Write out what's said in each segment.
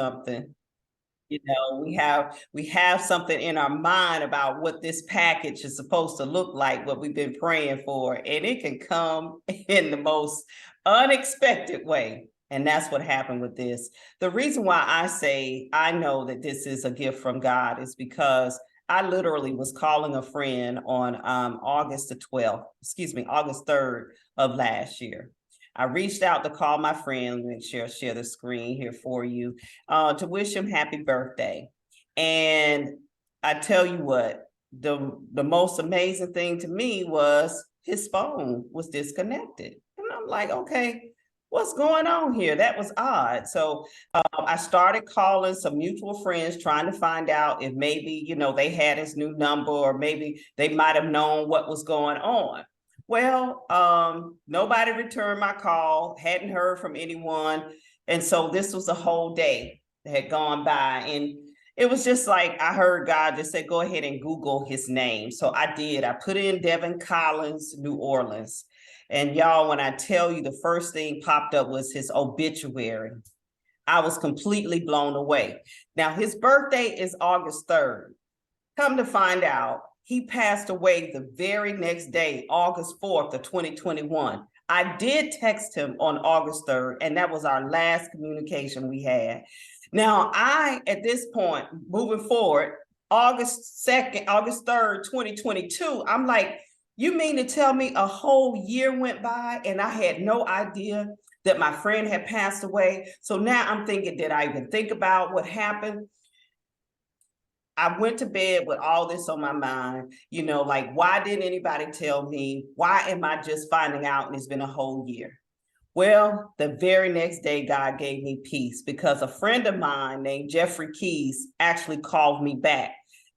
something. We have something in our mind about what this package is supposed to look like, what we've been praying for, and it can come in the most unexpected way. And that's what happened with this. The reason why I say I know that this is a gift from God is because I literally was calling a friend on August 3rd of last year. I reached out to call my friend, make sure I share the screen here for you, to wish him happy birthday. And I tell you what, the most amazing thing to me was his phone was disconnected. And I'm like, okay, what's going on here? That was odd. So I started calling some mutual friends, trying to find out if maybe, they had his new number, or maybe they might have known what was going on. Well, nobody returned my call, hadn't heard from anyone. And so this was a whole day that had gone by. And it was just like, I heard God just say, go ahead and Google his name. So I did. I put in Devin Collins, New Orleans. And y'all, when I tell you the first thing popped up was his obituary, I was completely blown away. Now, his birthday is August 3rd. Come to find out, he passed away the very next day, August 4th of 2021. I did text him on August 3rd, and that was our last communication we had. Now, at this point, moving forward, August 3rd, 2022, I'm like, you mean to tell me a whole year went by and I had no idea that my friend had passed away? So now I'm thinking, did I even think about what happened? I went to bed with all this on my mind, like, why didn't anybody tell me? Why am I just finding out and it's been a whole year? Well, the very next day, God gave me peace because a friend of mine named Jeffrey Keys actually called me back.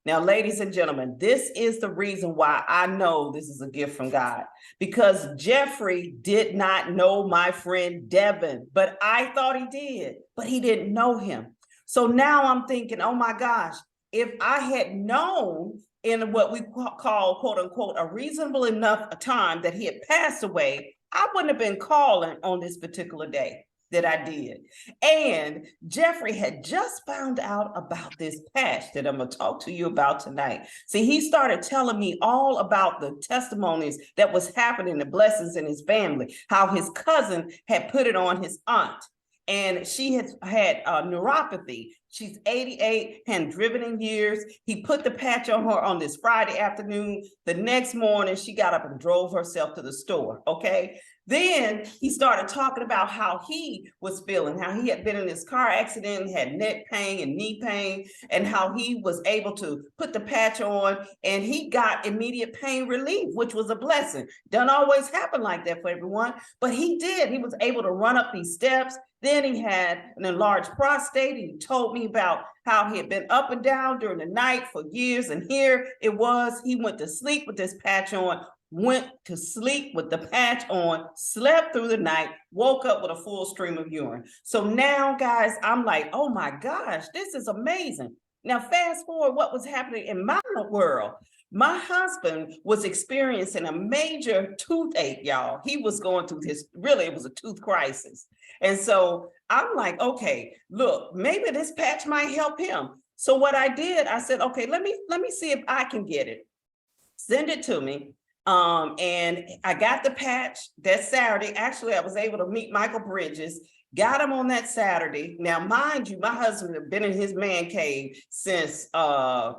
Now, ladies and gentlemen, this is the reason why I know this is a gift from God, because Jeffrey did not know my friend Devin, but I thought he did, but he didn't know him. So now I'm thinking, oh my gosh, if I had known in what we call, quote unquote, a reasonable enough time that he had passed away, I wouldn't have been calling on this particular day that I did. And Jeffrey had just found out about this patch that I'm going to talk to you about tonight. See, he started telling me all about the testimonies that was happening, the blessings in his family, how his cousin had put it on his aunt. And she had neuropathy. She's 88, hadn't driven in years. He put the patch on her on this Friday afternoon. The next morning, she got up and drove herself to the store, okay? Then he started talking about how he was feeling, how he had been in this car accident, had neck pain and knee pain, and how he was able to put the patch on and he got immediate pain relief, which was a blessing. Doesn't always happen like that for everyone, but he did. He was able to run up these steps. Then he had an enlarged prostate. He told me about how he had been up and down during the night for years. And here it was, he went to sleep with this patch on, went to sleep with the patch on, slept through the night, woke up with a full stream of urine. So now, guys, I'm like, oh my gosh, this is amazing. Now, fast forward what was happening in my world. My husband was experiencing a major toothache, y'all. He was going through it was a tooth crisis. And so I'm like, okay, look, maybe this patch might help him. So what I did, I said, okay, let me see if I can get it. Send it to me. And I got the patch that Saturday. Actually, I was able to meet Michael Bridges, got him on that Saturday. Now, mind you, my husband had been in his man cave since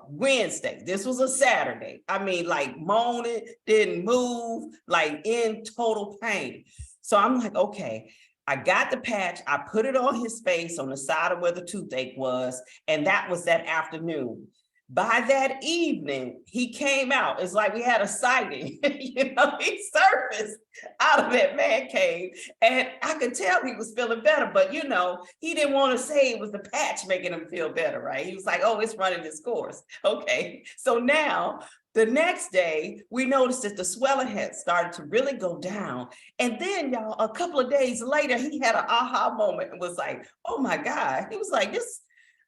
Wednesday. This was a Saturday. I mean, like moaning, didn't move, like in total pain. So I'm like, okay, I got the patch. I put it on his face on the side of where the toothache was. And that was that afternoon. By that evening, he came out. It's like we had a sighting. He surfaced out of that man cave. And I could tell he was feeling better, but he didn't want to say it was the patch making him feel better, right? He was like, oh, it's running its course. Okay. So now the next day, we noticed that the swelling had started to really go down. And then, y'all, a couple of days later, he had an aha moment and was like, oh my God. He was like,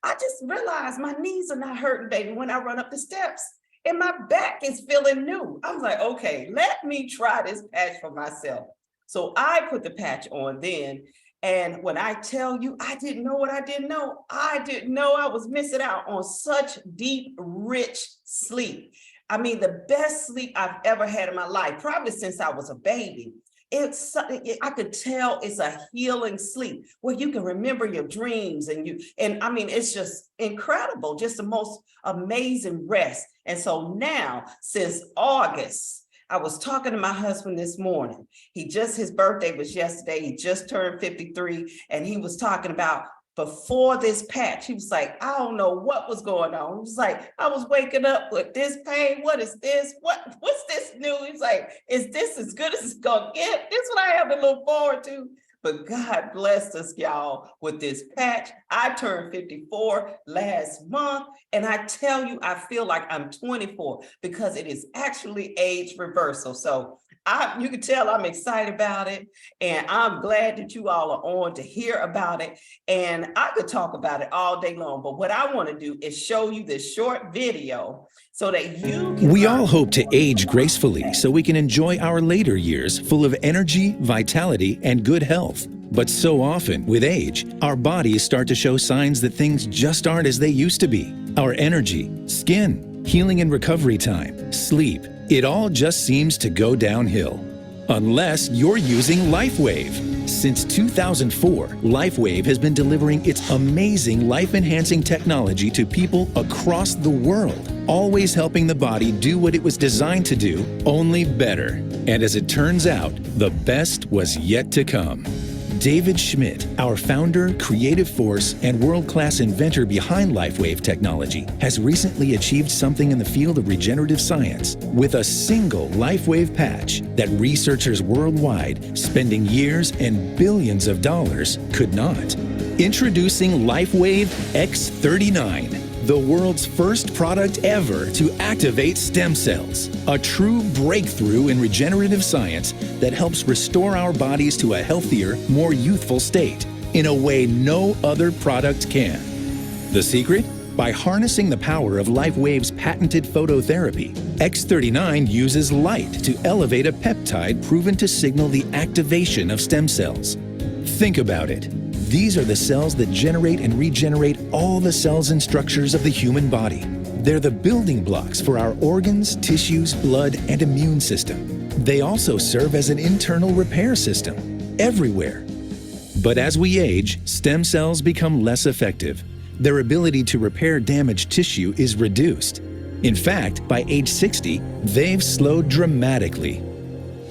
I just realized my knees are not hurting, baby, when I run up the steps. And my back is feeling new. I was like, okay, let me try this patch for myself. So I put the patch on then. And when I tell you, I didn't know what I didn't know. I didn't know I was missing out on such deep, rich sleep. I mean, the best sleep I've ever had in my life, probably since I was a baby. It's something I could tell it's a healing sleep where you can remember your dreams and I mean, it's just incredible, just the most amazing rest. And so now, since August, I was talking to my husband this morning. His birthday was yesterday. He just turned 53, and he was talking about before this patch. He was like, I don't know what was going on. He was like, I was waking up with this pain. What is this? What's this new? He's like, is this as good as it's gonna get? This is what I have to look forward to. But God blessed us, y'all, with this patch. I turned 54 last month, and I tell you, I feel like I'm 24 because it is actually age reversal. So you can tell I'm excited about it, and I'm glad that you all are on to hear about it. And I could talk about it all day long, but what I want to do is show you this short video so that you can. We all hope to age gracefully so we can enjoy our later years full of energy, vitality, and good health. But so often, with age, our bodies start to show signs that things just aren't as they used to be. Our energy, skin, healing and recovery time, sleep, it all just seems to go downhill. Unless you're using Lifewave. Since 2004, Lifewave has been delivering its amazing life-enhancing technology to people across the world, always helping the body do what it was designed to do, only better. And as it turns out, the best was yet to come. David Schmidt, our founder, creative force, and world-class inventor behind Lifewave technology, has recently achieved something in the field of regenerative science with a single Lifewave patch that researchers worldwide, spending years and billions of dollars, could not. Introducing Lifewave X39. The world's first product ever to activate stem cells, a true breakthrough in regenerative science that helps restore our bodies to a healthier, more youthful state in a way no other product can. The secret? By harnessing the power of Lifewave's patented phototherapy, X39 uses light to elevate a peptide proven to signal the activation of stem cells. Think about it. These are the cells that generate and regenerate all the cells and structures of the human body. They're the building blocks for our organs, tissues, blood, and immune system. They also serve as an internal repair system, everywhere. But as we age, stem cells become less effective. Their ability to repair damaged tissue is reduced. In fact, by age 60, they've slowed dramatically.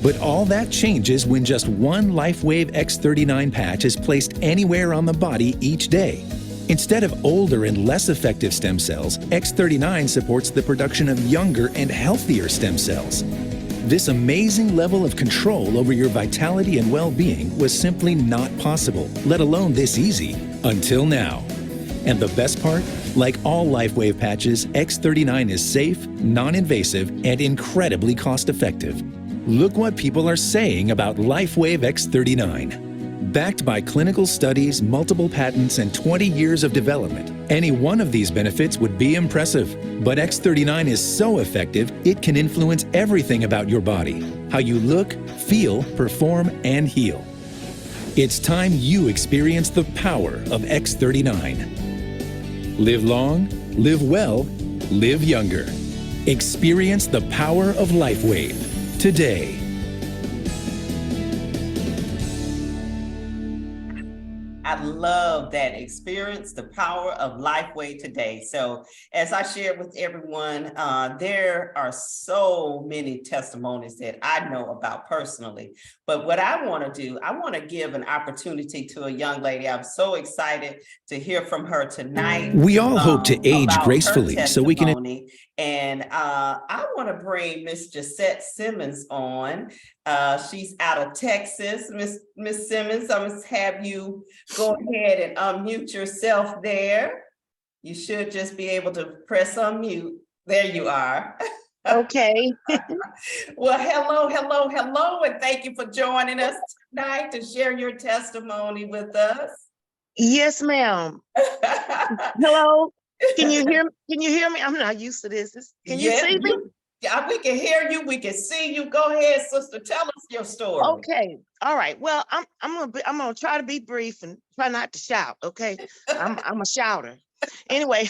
But all that changes when just one Lifewave X39 patch is placed anywhere on the body each day. Instead of older and less effective stem cells, X39 supports the production of younger and healthier stem cells. This amazing level of control over your vitality and well-being was simply not possible, let alone this easy, until now. And the best part? Like all Lifewave patches, X39 is safe, non-invasive, and incredibly cost-effective. Look what people are saying about Lifewave X39. Backed by clinical studies, multiple patents, and 20 years of development, any one of these benefits would be impressive. But X39 is so effective, it can influence everything about your body, how you look, feel, perform, and heal. It's time you experience the power of X39. Live long, live well, live younger. Experience the power of Lifewave today. I love that. Experience the power of Lifewave today. So as I shared with everyone, there are so many testimonies that I know about personally. But what I want to do, I want to give an opportunity to a young lady. I'm so excited to hear from her tonight. We all hope to age gracefully so we can. And I want to bring Miss Gisette Simmons on. She's out of Texas. Miss Simmons, I'm going to have you go ahead and unmute yourself there. You should just be able to press unmute. There you are. Okay. Well, hello, and thank you for joining us tonight to share your testimony with us. Yes, ma'am. Hello. Can you hear me? I'm not used to this. Can you see me? Yeah, we can hear you. We can see you. Go ahead, sister. Tell us your story. Okay. All right. Well, I'm gonna try to be brief and try not to shout. Okay. I'm a shouter. Anyway,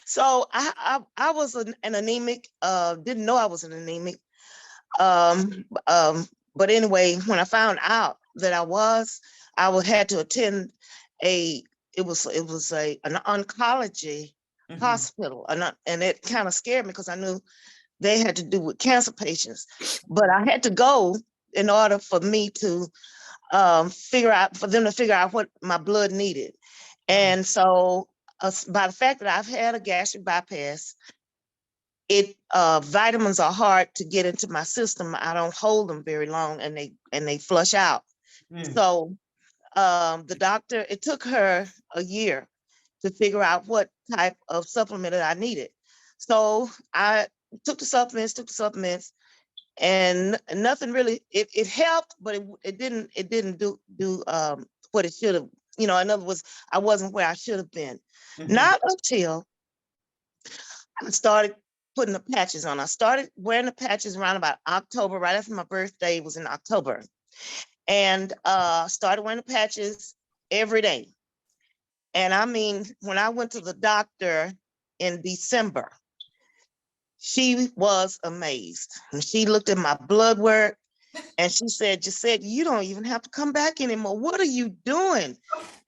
so I was an anemic. Didn't know I was an anemic. Um, um, but anyway, when I found out that I would had to attend it was an oncology hospital, and it kind of scared me because I knew they had to do with cancer patients, but I had to go in order for me to for them to figure out what my blood needed. And so by the fact that I've had a gastric bypass, vitamins are hard to get into my system. I don't hold them very long, and they flush out. So the doctor, it took her a year to figure out what type of supplement that I needed. So I took the supplements, and nothing really, it helped, but it didn't do what it should have. In other words, I wasn't where I should have been. Not until I started putting the patches on. I started wearing the patches around about October, right after my birthday was in October. And started wearing the patches every day. And I mean, when I went to the doctor in December, she was amazed. And she looked at my blood work and she said, you don't even have to come back anymore. What are you doing?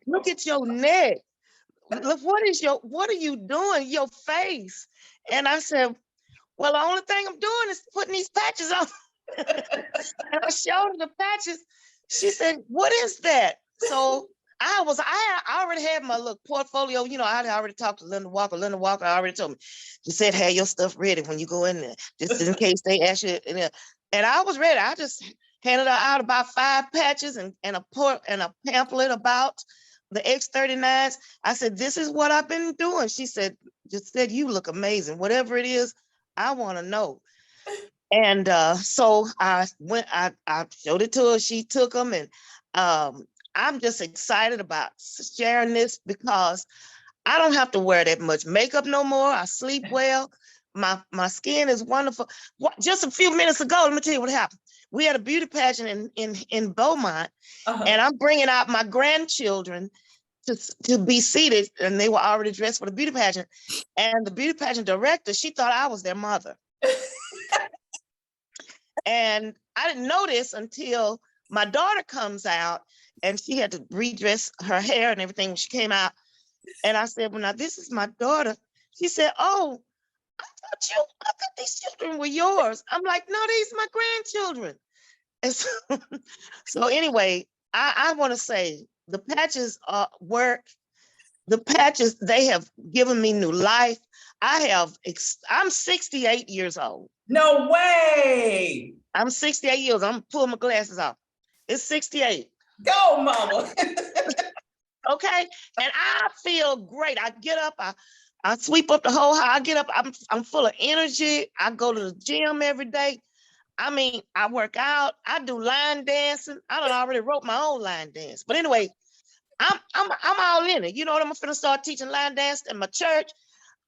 Look at your neck. Look, what are you doing? Your face. And I said, well, the only thing I'm doing is putting these patches on. And I showed her the patches. She said, what is that? So I already had my little portfolio. I had already talked to Linda Walker. Linda Walker already told me. She said, have your stuff ready when you go in there, just in case they ask you. And I was ready. I just handed out about 5 patches and a pamphlet about the X39s. I said, this is what I've been doing. She said, you look amazing. Whatever it is, I want to know. And so I showed it to her. She took them, and I'm just excited about sharing this because I don't have to wear that much makeup no more. I sleep well. My skin is wonderful. Just a few minutes ago, let me tell you what happened. We had a beauty pageant in Beaumont, and I'm bringing out my grandchildren to be seated, and they were already dressed for the beauty pageant. And the beauty pageant director, she thought I was their mother. And I didn't know this until my daughter comes out, and she had to redress her hair and everything when she came out. And I said, well, now this is my daughter. She said, oh, I thought these children were yours. I'm like, no, these are my grandchildren. And so anyway, I want to say the patches work. The patches, they have given me new life. I'm 68 years old. No way. I'm 68 years old. I'm pulling my glasses off. It's 68. Go, mama. Okay. And I feel great. I get up, I sweep up the whole house. I get up, I'm full of energy. I go to the gym every day. I mean, I work out, I do line dancing. I done already wrote my own line dance. But anyway, I'm all in it. You know what? I'm gonna start teaching line dance in my church.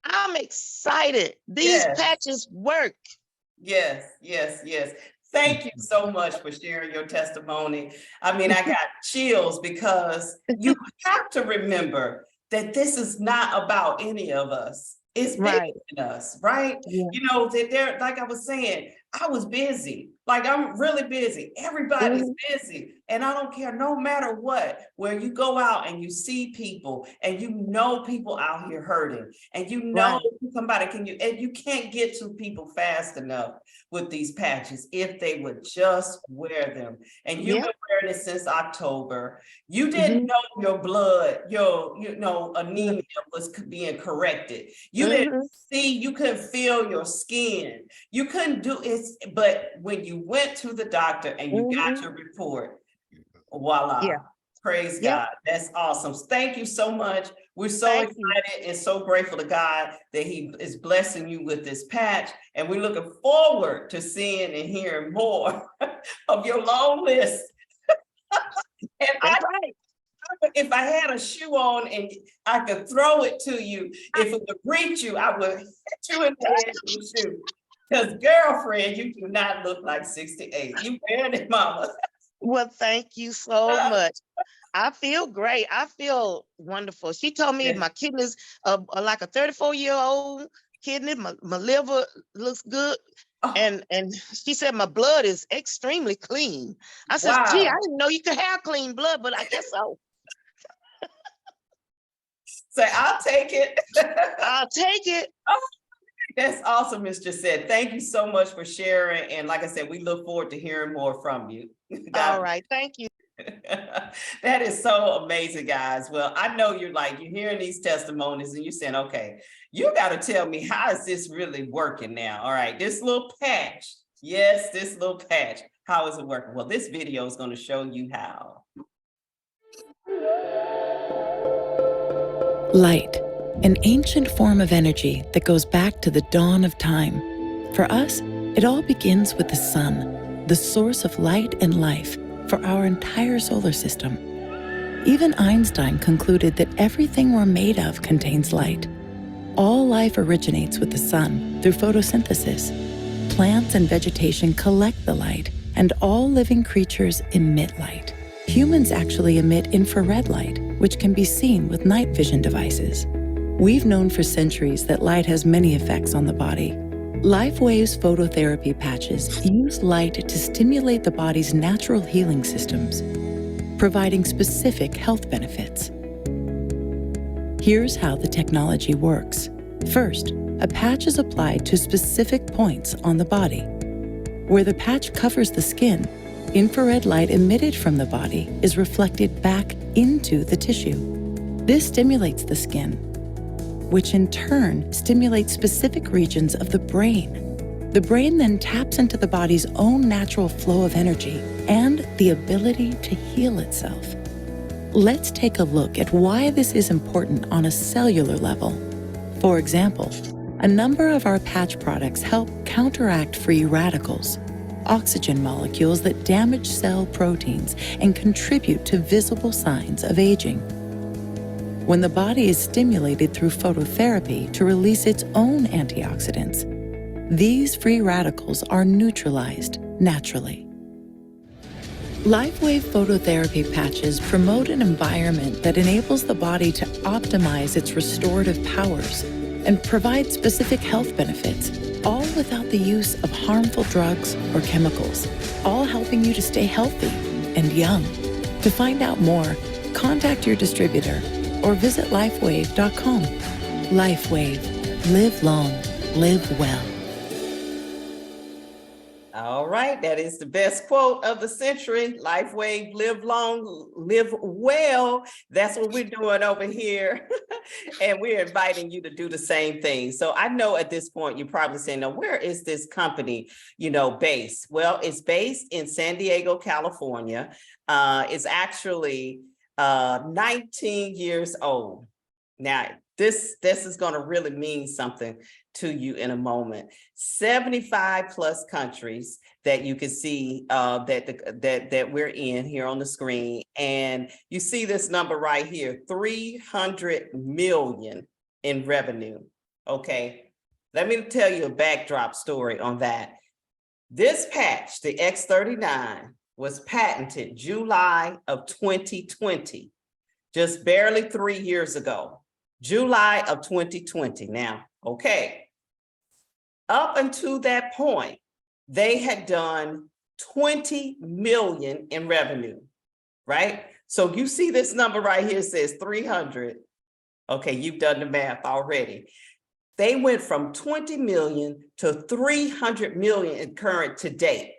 I'm excited. These patches work. Yes. Thank you so much for sharing your testimony. I mean, I got chills because you have to remember that this is not about any of us. It's bigger than us, right? Yeah. That they're, like I was saying, I was busy. Like, I'm really busy. Everybody's busy. And I don't care, no matter what, where you go out and you see people and people out here hurting, and somebody and you can't get to people fast enough with these patches if they would just wear them. And you've been wearing it since October. You didn't know your blood, your anemia was being corrected. You didn't see, you couldn't feel your skin. You couldn't do it. But when you went to the doctor and you got your report, voila. Praise God. That's awesome. Thank you so much. We're so excited and so grateful to God that He is blessing you with this patch. And we're looking forward to seeing and hearing more of your long list. And if I had a shoe on and I could throw it to you, if it would reach you, I would hit you in the head with the shoe. Because girlfriend, you do not look like 68. You married mama. Well, thank you so much. I feel great. I feel wonderful. She told me Yeah. my kidneys are like a 34-year-old kidney. My liver looks good. Oh, And she said my blood is extremely clean. I said, gee, I wow. didn't know you could have clean blood, but I guess so. Say, I'll take it. I'll take it. That's awesome, Mr. Said. Thank you so much for sharing. And like I said, we look forward to hearing more from you. All right. Thank you. That is so amazing, guys. Well, I know you're hearing these testimonies and you're saying, okay, you got to tell me, how is this really working now? All right, this little patch. Yes, this little patch. How is it working? Well, this video is going to show you how. Light, an ancient form of energy that goes back to the dawn of time. For us, it all begins with the sun, the source of light and life for our entire solar system. Even Einstein concluded that everything we're made of contains light. All life originates with the sun through photosynthesis. Plants and vegetation collect the light, and all living creatures emit light. Humans actually emit infrared light, which can be seen with night vision devices. We've known for centuries that light has many effects on the body. Lifewave's phototherapy patches use light to stimulate the body's natural healing systems, providing specific health benefits. Here's how the technology works. First, a patch is applied to specific points on the body. Where the patch covers the skin, infrared light emitted from the body is reflected back into the tissue. This stimulates the skin, which in turn stimulates specific regions of the brain. The brain then taps into the body's own natural flow of energy and the ability to heal itself. Let's take a look at why this is important on a cellular level. For example, a number of our patch products help counteract free radicals, oxygen molecules that damage cell proteins and contribute to visible signs of aging. When the body is stimulated through phototherapy to release its own antioxidants, these free radicals are neutralized naturally. Lifewave phototherapy patches promote an environment that enables the body to optimize its restorative powers and provide specific health benefits, all without the use of harmful drugs or chemicals, all helping you to stay healthy and young. To find out more, contact your distributor or visit lifewave.com. Lifewave. Live long. Live well. All right, that is the best quote of the century. Lifewave, live long, live well. That's what we're doing over here. And we're inviting you to do the same thing. So I know at this point, you're probably saying, now, where is this company, based? Well, it's based in San Diego, California. It's actually 19 years old. Now, this is going to really mean something to you in a moment. 75 plus countries that you can see that we're in here on the screen. And you see this number right here, 300 million in revenue. Okay, let me tell you a backdrop story on that. This patch, the X39, was patented July of 2020, just barely 3 years ago. July of 2020. Now, okay, up until that point, they had done 20 million in revenue, right? So you see this number right here says 300. Okay, you've done the math already. They went from 20 million to 300 million in current to date,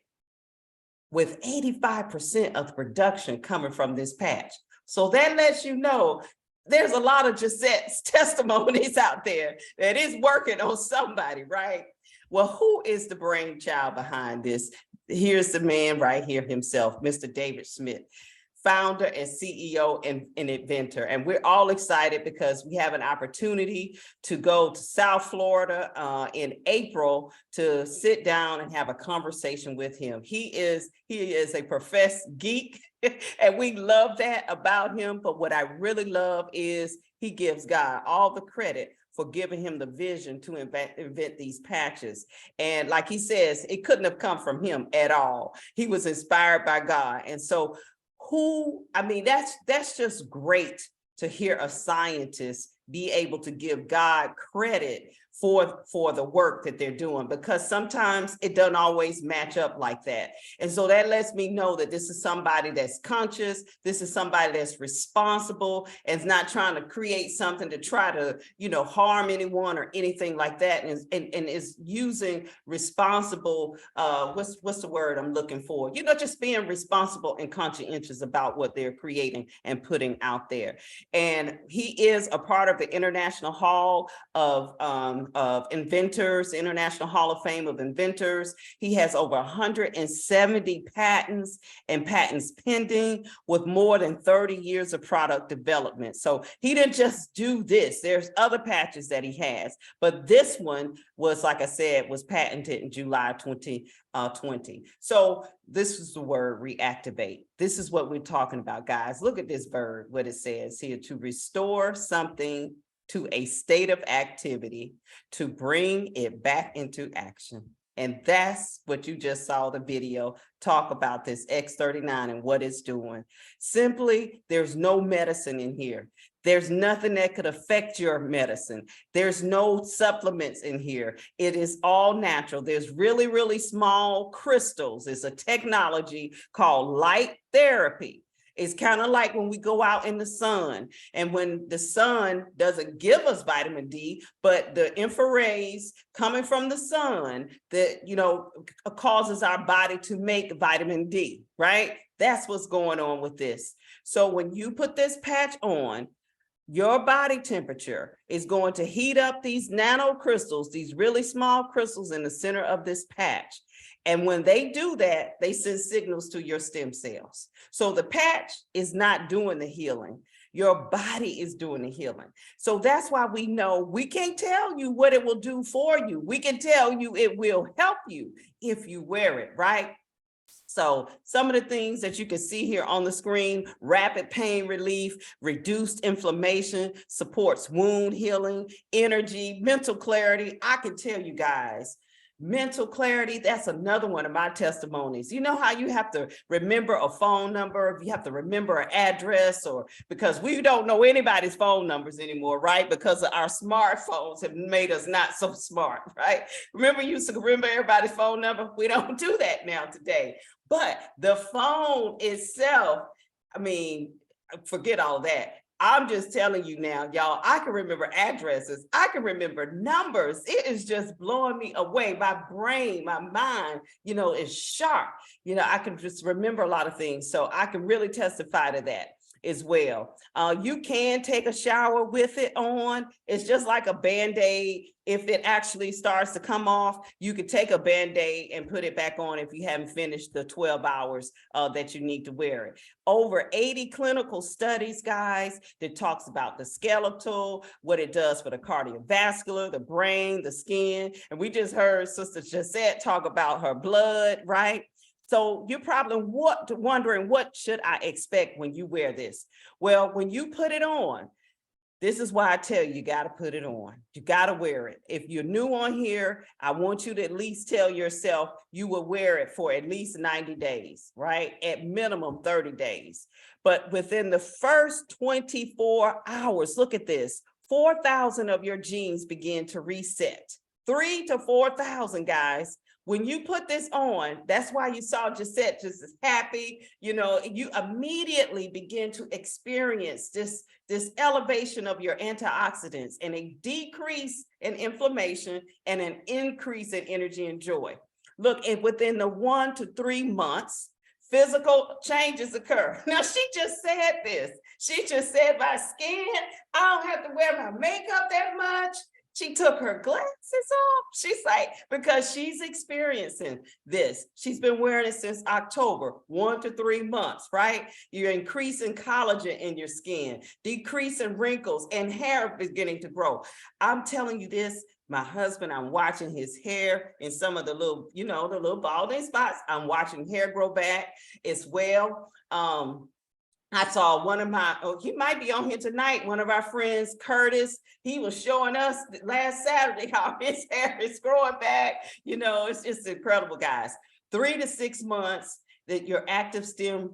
with 85% of the production coming from this patch. So that lets you know there's a lot of Gisette's testimonies out there that is working on somebody, right? Well, who is the brainchild behind this? Here's the man right here himself, Mr. David Schmidt, founder and CEO and inventor. And we're all excited because we have an opportunity to go to South Florida in April to sit down and have a conversation with him. He is a professed geek, and we love that about him. But what I really love is he gives God all the credit for giving him the vision to invent these patches. And like he says, it couldn't have come from him at all. He was inspired by God. And so that's just great to hear a scientist be able to give God credit for the work that they're doing, because sometimes it doesn't always match up like that. And so that lets me know that this is somebody that's conscious. This is somebody that's responsible and is not trying to create something to try to, harm anyone or anything like that. And is using responsible, what's the word I'm looking for? Just being responsible and conscientious about what they're creating and putting out there. And he is a part of the International Hall of Inventors, International Hall of Fame of Inventors. He has over 170 patents and patents pending, with more than 30 years of product development. So he didn't just do this. There's other patches that he has, but this one was, like I said, was patented in July 2020. So this is the word reactivate. This is what we're talking about, guys. Look at this verb, what it says here: to restore something to a state of activity, to bring it back into action. And that's what you just saw the video talk about, this X39 and what it's doing. Simply, there's no medicine in here. There's nothing that could affect your medicine. There's no supplements in here. It is all natural. There's really, really small crystals. It's a technology called light therapy. It's kind of like when we go out in the sun, and when the sun doesn't give us vitamin D, but the infrarays coming from the sun that, causes our body to make vitamin D, right? That's what's going on with this. So when you put this patch on, your body temperature is going to heat up these nanocrystals, these really small crystals in the center of this patch. And when they do that, they send signals to your stem cells. So the patch is not doing the healing. Your body is doing the healing. So that's why we know we can't tell you what it will do for you. We can tell you it will help you if you wear it, right? So some of the things that you can see here on the screen: rapid pain relief, reduced inflammation, supports wound healing, energy, mental clarity. I can tell you guys, mental clarity, that's another one of my testimonies. You know how you have to remember a phone number, you have to remember an address, or because we don't know anybody's phone numbers anymore, right? Because of our smartphones have made us not so smart, right? Remember, you used to remember everybody's phone number? We don't do that now today. But the phone itself, forget all that. I'm just telling you now, y'all, I can remember addresses. I can remember numbers. It is just blowing me away. My brain, my mind, is sharp. I can just remember a lot of things. So I can really testify to that as well. You can take a shower with it on. It's just like a Band-Aid. If it actually starts to come off, you could take a Band-Aid and put it back on if you haven't finished the 12 hours that you need to wear it. Over 80 clinical studies, guys, that talks about the skeletal, what it does for the cardiovascular, the brain, the skin. And we just heard Sister Josette talk about her blood, right? So you're probably wondering, what should I expect when you wear this? Well, when you put it on, this is why I tell you, you got to put it on. You got to wear it. If you're new on here, I want you to at least tell yourself you will wear it for at least 90 days, right? At minimum 30 days. But within the first 24 hours, look at this, 4,000 of your genes begin to reset. 3,000 to 4,000, guys. When you put this on, that's why you saw Gisette just as happy, you immediately begin to experience this elevation of your antioxidants and a decrease in inflammation and an increase in energy and joy. Look, and within the 1 to 3 months, physical changes occur. Now, she just said this. She just said, my skin, I don't have to wear my makeup that much. She took her glasses off. She's like, because she's experiencing this. She's been wearing it since October, 1 to 3 months, right? You're increasing collagen in your skin, decreasing wrinkles, and hair beginning to grow. I'm telling you this, my husband, I'm watching his hair in some of the little, the little balding spots. I'm watching hair grow back as well. I saw one of my, oh, he might be on here tonight, one of our friends, Curtis, he was showing us last Saturday how his hair is growing back. You know, it's just incredible, guys. 3 to 6 months that your active stem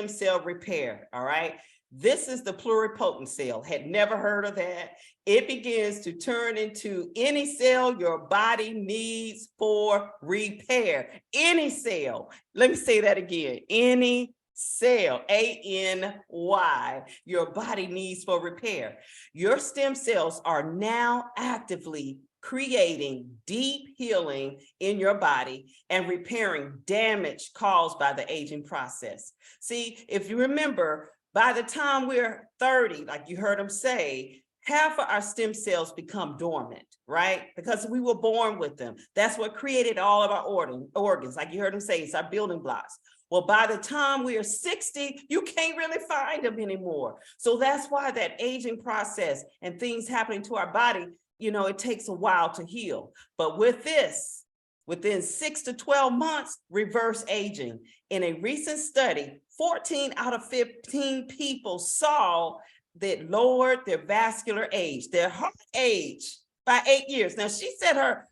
cell repair, all right? This is the pluripotent cell. Had never heard of that. It begins to turn into any cell your body needs for repair. Any cell. Let me say that again. Any cell, A-N-Y, your body needs for repair. Your stem cells are now actively creating deep healing in your body and repairing damage caused by the aging process. See, if you remember, by the time we're 30, like you heard him say, half of our stem cells become dormant, right? Because we were born with them. That's what created all of our organs. Like you heard him say, it's our building blocks. Well, by the time we are 60, you can't really find them anymore. So that's why that aging process and things happening to our body, you know, it takes a while to heal. But with this, within 6 to 12 months, reverse aging. In a recent study, 14 out of 15 people saw that lowered their vascular age, their heart age by 8 years. Now, she said her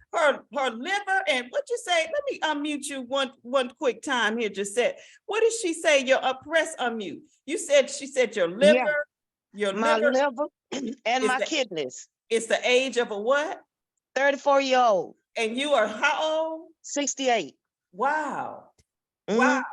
liver, and what you say, let me unmute you one quick time here, just said, what did she say? Your press unmute. You said, she said your liver, my liver and my kidneys. It's the age of a what? 34-year-old. And you are how old? 68. Wow. Wow.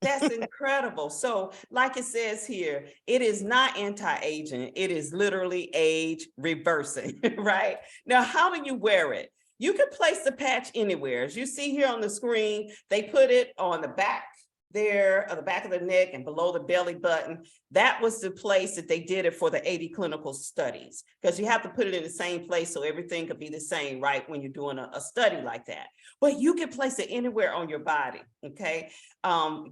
That's incredible. So like it says here, it is not anti-aging. It is literally age reversing, right? Now, how do you wear it? You can place the patch anywhere. As you see here on the screen, they put it on the back there, on the back of the neck and below the belly button. That was the place that they did it for the 80 clinical studies, because you have to put it in the same place so everything could be the same, right, when you're doing a study like that. But you can place it anywhere on your body, okay?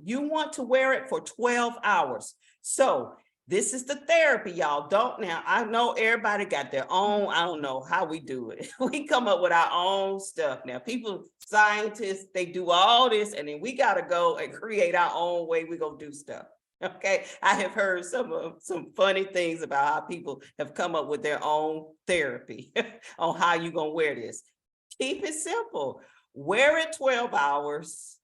You want to wear it for 12 hours. So this is the therapy, y'all. Now, I know everybody got their own, I don't know how we do it. We come up with our own stuff. Now, people, scientists, they do all this, and then we got to go and create our own way we gonna do stuff. Okay, I have heard some funny things about how people have come up with their own therapy on how you gonna wear this. Keep it simple. Wear it 12 hours,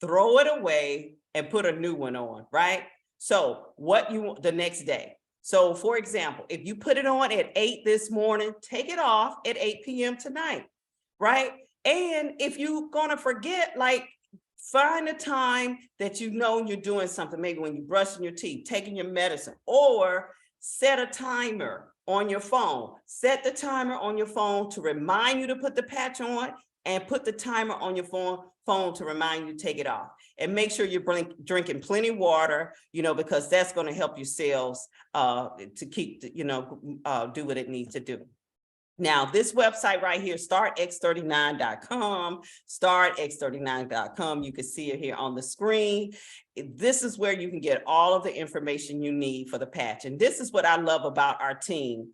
throw it away, and put a new one on, right? So what you want the next day. So for example, if you put it on at 8 this morning, take it off at 8 p.m. tonight, right? And if you're gonna forget, like, find a time that you know you're doing something, maybe when you're brushing your teeth, taking your medicine, or set a timer on your phone. Set the timer on your phone to remind you to put the patch on, and put the timer on your phone to remind you to take it off. And make sure you're drinking plenty of water, you know, because that's going to help your cells to keep, you know, do what it needs to do. Now, this website right here, startx39.com, startx39.com, you can see it here on the screen. This is where you can get all of the information you need for the patch. And this is what I love about our team.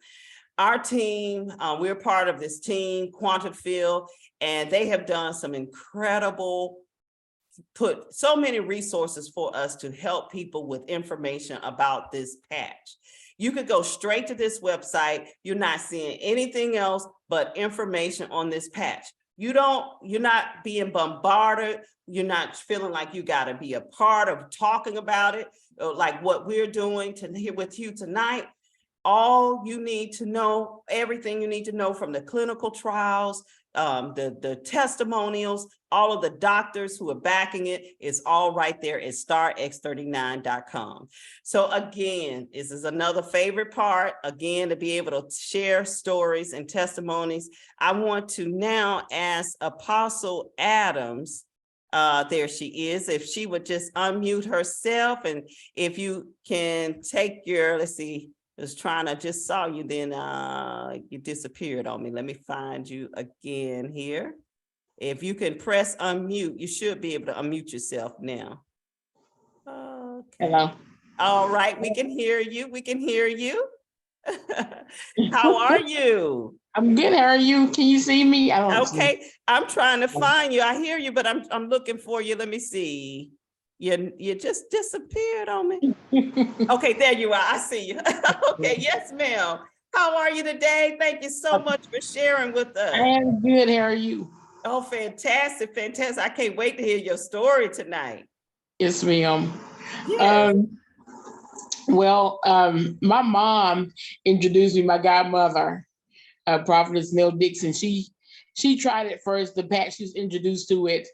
Our team, we're part of this team, Quantum Field, and they have done some incredible, put so many resources for us to help people with information about this patch. You could go straight to this website. You're not seeing anything else but information on this patch. You're not being bombarded. You're not feeling like you got to be a part of talking about it, like what we're doing here with you tonight. All you need to know, everything you need to know from the clinical trials, the testimonials, all of the doctors who are backing it, is all right there at startx39.com. So again, this is another favorite part, again, to be able to share stories and testimonies. I want to now ask Apostle Adams, there she is, if she would just unmute herself, and if you can take your, let's see, just saw you, then you disappeared on me. Let me find you again here. If you can press unmute, you should be able to unmute yourself now. Okay. Hello. All right, we can hear you. We can hear you. How are you? I'm good. How are you? Can you see me? Okay, I'm trying to find you. I hear you, but I'm looking for you. Let me see. You just disappeared on me. Okay, there you are. I see you. Okay, yes, ma'am. How are you today? Thank you so much for sharing with us. I am good. How are you? Oh, fantastic, fantastic. I can't wait to hear your story tonight. Yes, ma'am. Yes. My mom introduced me, my godmother, Prophetess Nell Dixon. She tried it first, the patch, she was introduced to it.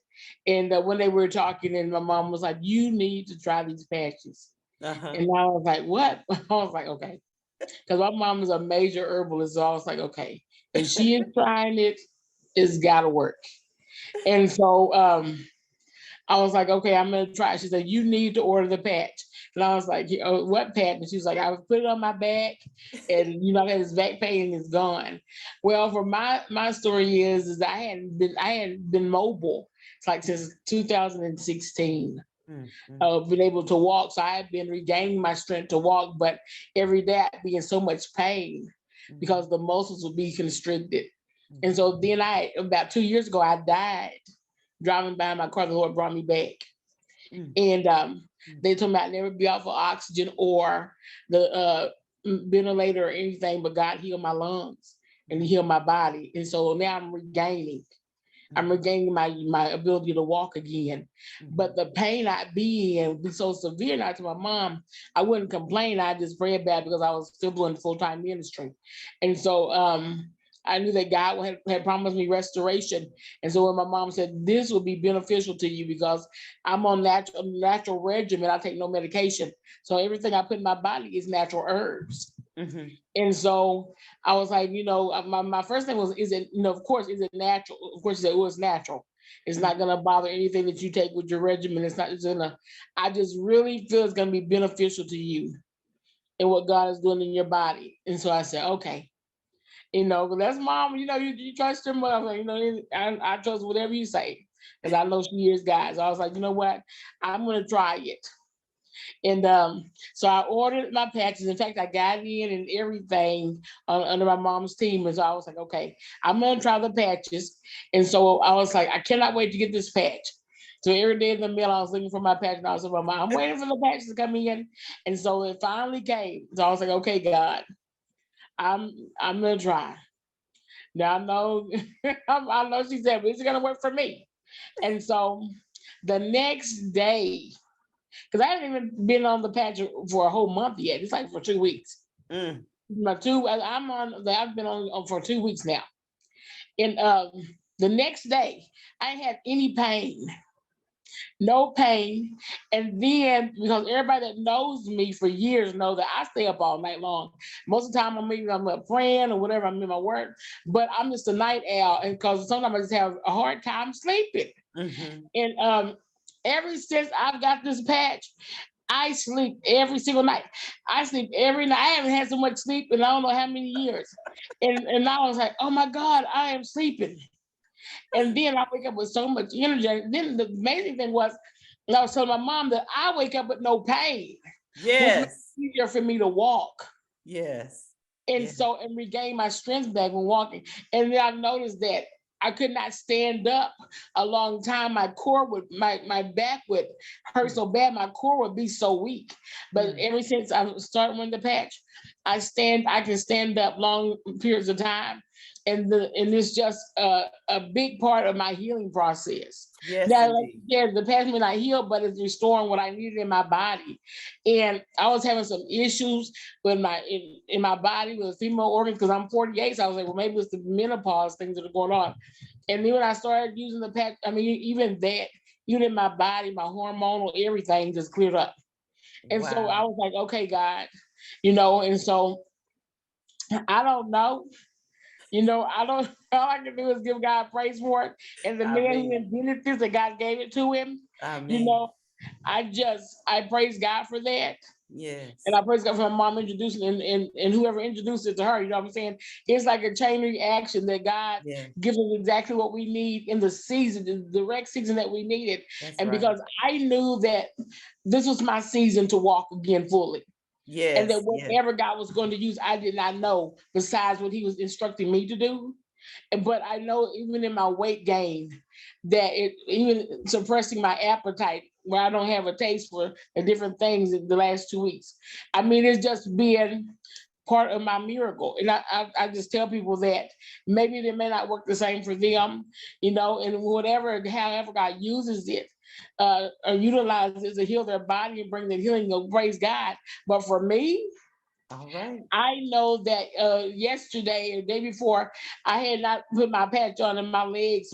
And when they were talking, and my mom was like, you need to try these patches. Uh-huh. And I was like, what? I was like, okay. Because my mom is a major herbalist. So I was like, okay. And she is trying it, it's gotta work. And so I was like, okay, I'm gonna try. She said, you need to order the patch. And I was like, what patch? And she was like, I would put it on my back, and I had this back pain and it's gone. Well, for my story is I hadn't been mobile. It's like since 2016. Been able to walk. So I had been regaining my strength to walk, but every day I'd be in so much pain because the muscles would be constricted. And so then about 2 years ago, I died driving by my car. The Lord brought me back. And they told me I'd never be off of oxygen or the ventilator or anything, but God healed my lungs and healed my body. And so now I'm regaining my ability to walk again. But the pain I'd be in would be so severe. Now to my mom, I wouldn't complain. I just prayed about it because I was still doing full-time ministry. And so I knew that God had promised me restoration. And so when my mom said, this will be beneficial to you because I'm on natural regimen, I take no medication. So everything I put in my body is natural herbs. And so I was like, my first thing was, of course, is it natural? Of course, she said, it's natural. It's not going to bother anything that you take with your regimen. I just really feel it's going to be beneficial to you and what God is doing in your body. And so I said, okay. That's mom, you trust your mother, I trust whatever you say, because I know she hears God. So I was like, you know what? I'm going to try it. And so I ordered my patches. In fact, I got in and everything under my mom's team. And so I was like, okay, I'm going to try the patches. And so I was like, I cannot wait to get this patch. So every day in the mail, I was looking for my patch. And I was like, Mom, I'm waiting for the patches to come in. And so it finally came. So I was like, okay, God, I'm gonna try. Now I know I know she said, but it's gonna work for me. And so the next day, because I haven't even been on the patch for a whole month yet. It's like for 2 weeks. I've been on for 2 weeks now. And the next day, I ain't had any pain. No pain. And then, because everybody that knows me for years know that I stay up all night long. Most of the time I'm up praying or whatever, I'm in my work, but I'm just a night owl, and because sometimes I just have a hard time sleeping. And ever since I've got this patch, I sleep every single night. I sleep every night. I haven't had so much sleep in I don't know how many years. And now I was like, oh my God, I am sleeping. And then I wake up with so much energy. Then the amazing thing was, I was telling my mom that I wake up with no pain. Yes. Which makes it easier for me to walk. Yes. And so, and regain my strength back when walking. And then I noticed that I could not stand up a long time. My back would hurt so bad. My core would be so weak. But ever since I started wearing the patch, I can stand up long periods of time. And it's just a big part of my healing process. Yes, now, the patch may not heal, but it's restoring what I needed in my body. And I was having some issues with in my body with female organs because I'm 48. So I was like, well, maybe it's the menopause things that are going on. And then when I started using the patch, even in my body, my hormonal, everything just cleared up. And so I was like, okay, God, and so I don't know. All I can do is give God praise for it. And the man who invented this, that God gave it to him, I praise God for that. Yes. And I praise God for my mom introducing and whoever introduced it to her, you know what I'm saying? It's like a chain reaction that God gives us exactly what we need in the season, the direct season that we needed. Because I knew that this was my season to walk again fully. Yes, and that whatever God was going to use, I did not know besides what he was instructing me to do. But I know even in my weight gain, that even suppressing my appetite where I don't have a taste for the different things in the last 2 weeks. I mean, it's just been part of my miracle. And I just tell people that maybe they may not work the same for them, you know, and whatever, however God uses it, or utilizes to heal their body and bring the healing, praise God. But for me, All right. I know that yesterday or the day before, I had not put my patch on and my legs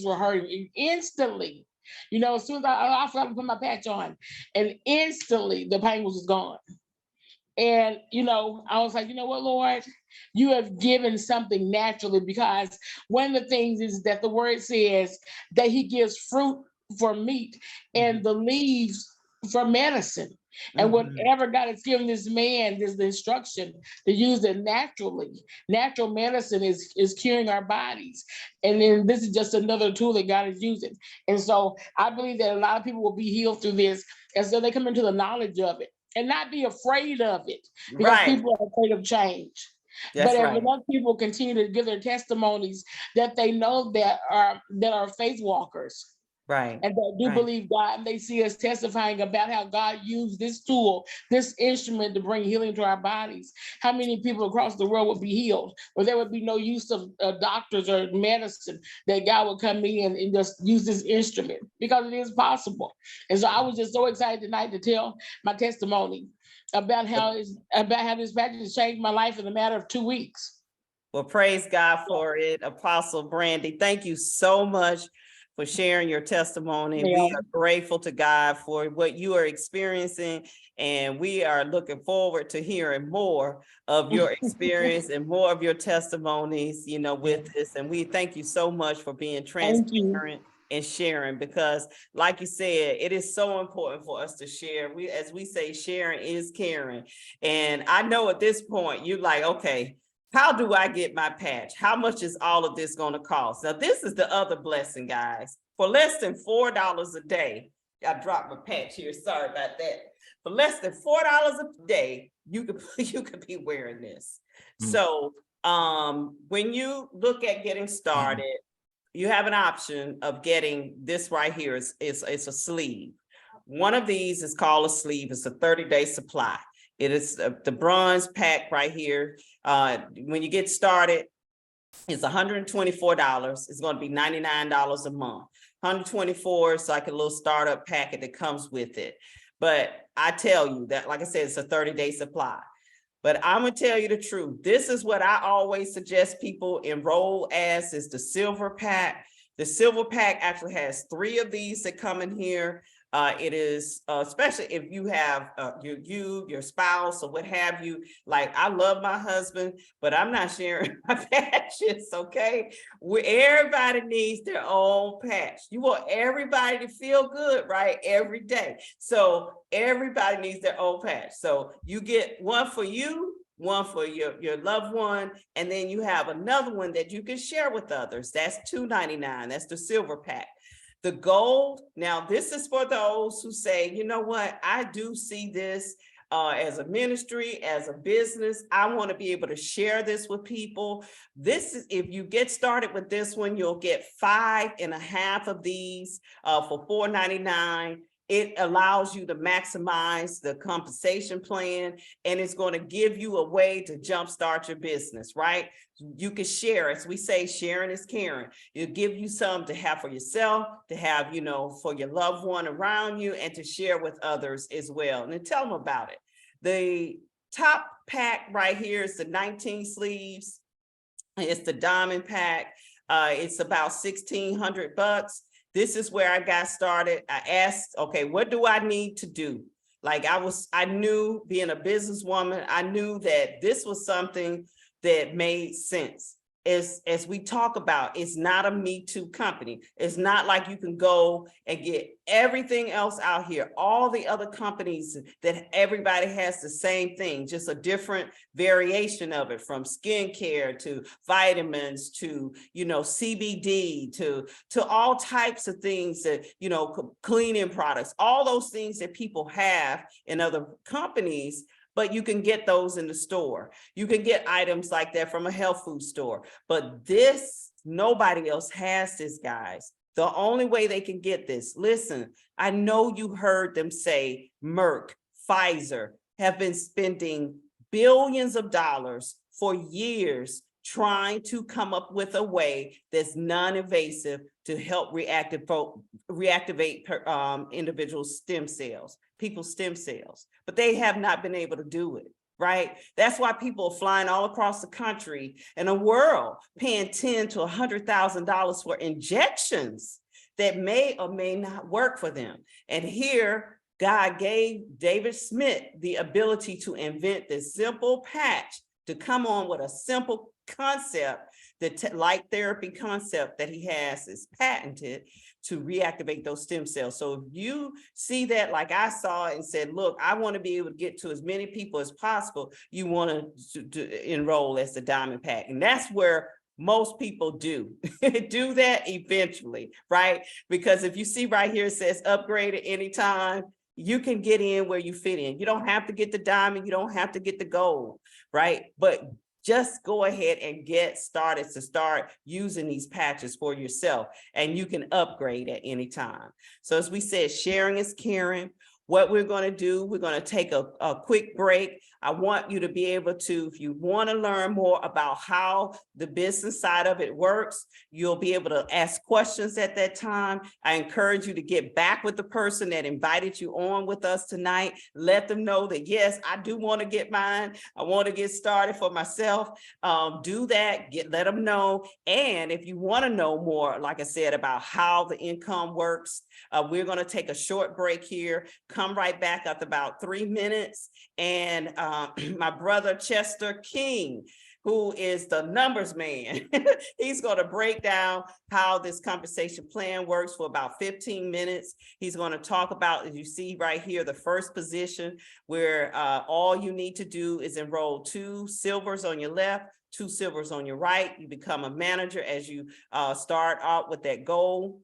were hurting. And instantly, you know, as soon as I forgot to put my patch on, and instantly the pain was just gone. And, you know, I was like, you know what, Lord, you have given something naturally, because one of the things is that the word says that he gives fruit for meat and the leaves for medicine. And whatever God has given this man, there's the instruction to use it naturally. Natural medicine is curing our bodies. And then this is just another tool that God is using. And so I believe that a lot of people will be healed through this as though they come into the knowledge of it and not be afraid of it, because Right. people are afraid of change. That's but right. if enough people continue to give their testimonies that they know that are faith walkers, Right. and that do believe God, and they see us testifying about how God used this tool, this instrument to bring healing to our bodies, how many people across the world would be healed, where there would be no use of doctors or medicine, that God would come in and just use this instrument, because it is possible. And so I was just so excited tonight to tell my testimony about how this package has changed my life in a matter of 2 weeks. Well, praise God for it, Apostle Brandy. Thank you so much for sharing your testimony. Yeah. We are grateful to God for what you are experiencing, and we are looking forward to hearing more of your experience and more of your testimonies, you know, with this. And we thank you so much for being transparent and sharing, because like you said, it is so important for us to share. As we say, sharing is caring. And I know at this point, you're like, okay, how do I get my patch? How much is all of this going to cost? Now, this is the other blessing, guys. For less than $4 a day, I dropped my patch here. Sorry about that. For less than $4 a day, you could be wearing this. So when you look at getting started, you have an option of getting this right here. It's a sleeve. One of these is called a sleeve. It's a 30-day supply. It is the bronze pack right here. When you get started, it's $124. It's going to be $99 a month. $124 is like a little startup packet that comes with it. But I tell you that, like I said, it's a 30-day supply. But I'm going to tell you the truth. This is what I always suggest people enroll as, is the silver pack. The silver pack actually has 3 of these that come in here. It is, especially if you have your spouse or what have you. Like, I love my husband, but I'm not sharing my patches, okay? Everybody needs their own patch. You want everybody to feel good, right? Every day. So everybody needs their own patch. So you get one for you, one for your loved one, and then you have another one that you can share with others. That's $2.99. That's the silver pack. The gold, now this is for those who say, you know what, I do see this as a ministry, as a business. I want to be able to share this with people. This is, if you get started with this one, you'll get 5.5 of these for $4.99. It allows you to maximize the compensation plan, and it's going to give you a way to jumpstart your business, right? You can share. As we say, sharing is caring. It'll give you some to have for yourself, to have, you know, for your loved one around you, and to share with others as well. And then tell them about it. The top pack right here is the 19 sleeves. It's the diamond pack. It's about $1,600. This is where I got started. I asked, okay, what do I need to do? Like I knew, being a businesswoman, I knew that this was something that made sense. As we talk about, it's not a Me Too company. It's not like you can go and get everything else out here. All the other companies that everybody has the same thing, just a different variation of it, from skincare to vitamins to, you know, CBD to all types of things that, you know, cleaning products, all those things that people have in other companies. But you can get those in the store. You can get items like that from a health food store. But this, nobody else has this, guys. The only way they can get this, listen, I know you heard them say Merck, Pfizer have been spending billions of dollars for years trying to come up with a way that's non-invasive to help reactivate individual stem cells, people's stem cells, but they have not been able to do it. Right? That's why people are flying all across the country and the world paying $10,000 to $100,000 for injections that may or may not work for them. And here, God gave David Schmidt the ability to invent this simple patch to come on with a simple concept, the light therapy concept that he has is patented to reactivate those stem cells. So if you see that, like I saw and said, look, I want to be able to get to as many people as possible, you want to enroll as the Diamond Pack. And that's where most people do that eventually, right? Because if you see right here, it says upgrade at any time, you can get in where you fit in. You don't have to get the diamond, you don't have to get the gold, right? But just go ahead and get started to start using these patches for yourself, and you can upgrade at any time. So as we said, sharing is caring. What we're going to do, we're going to take a quick break. I want you to be able to, if you want to learn more about how the business side of it works, you'll be able to ask questions at that time. I encourage you to get back with the person that invited you on with us tonight. Let them know that, yes, I do want to get mine. I want to get started for myself. Do that, let them know. And if you want to know more, like I said, about how the income works, we're going to take a short break here. Come right back after about 3 minutes. And my brother Chester King, who is the numbers man, he's going to break down how this compensation plan works for about 15 minutes. He's going to talk about, as you see right here, the first position where all you need to do is enroll 2 silvers on your left, 2 silvers on your right. You become a manager as you start out with that goal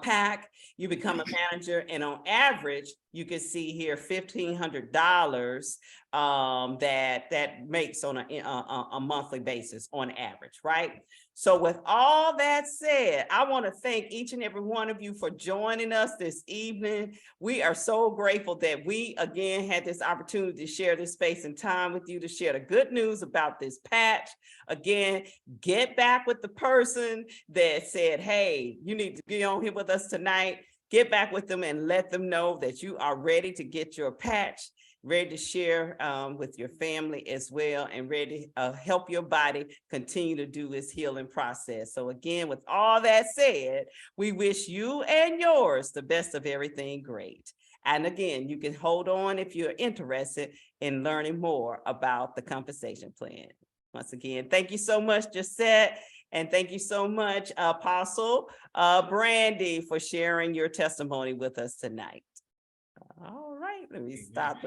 pack. You become a manager, and on average, you can see here $1,500 that makes on a monthly basis on average, right? So with all that said, I want to thank each and every one of you for joining us this evening. We are so grateful that we again had this opportunity to share this space and time with you, to share the good news about this patch. Again, get back with the person that said, hey, you need to be on here with us tonight. Get back with them and let them know that you are ready to get your patch, ready to share with your family as well, and ready to help your body continue to do its healing process. So again, with all that said, we wish you and yours the best of everything great. And again, you can hold on if you're interested in learning more about the compensation plan. Once again, thank you so much, Josette. And thank you so much, Apostle Brandy, for sharing your testimony with us tonight. All right, let me stop.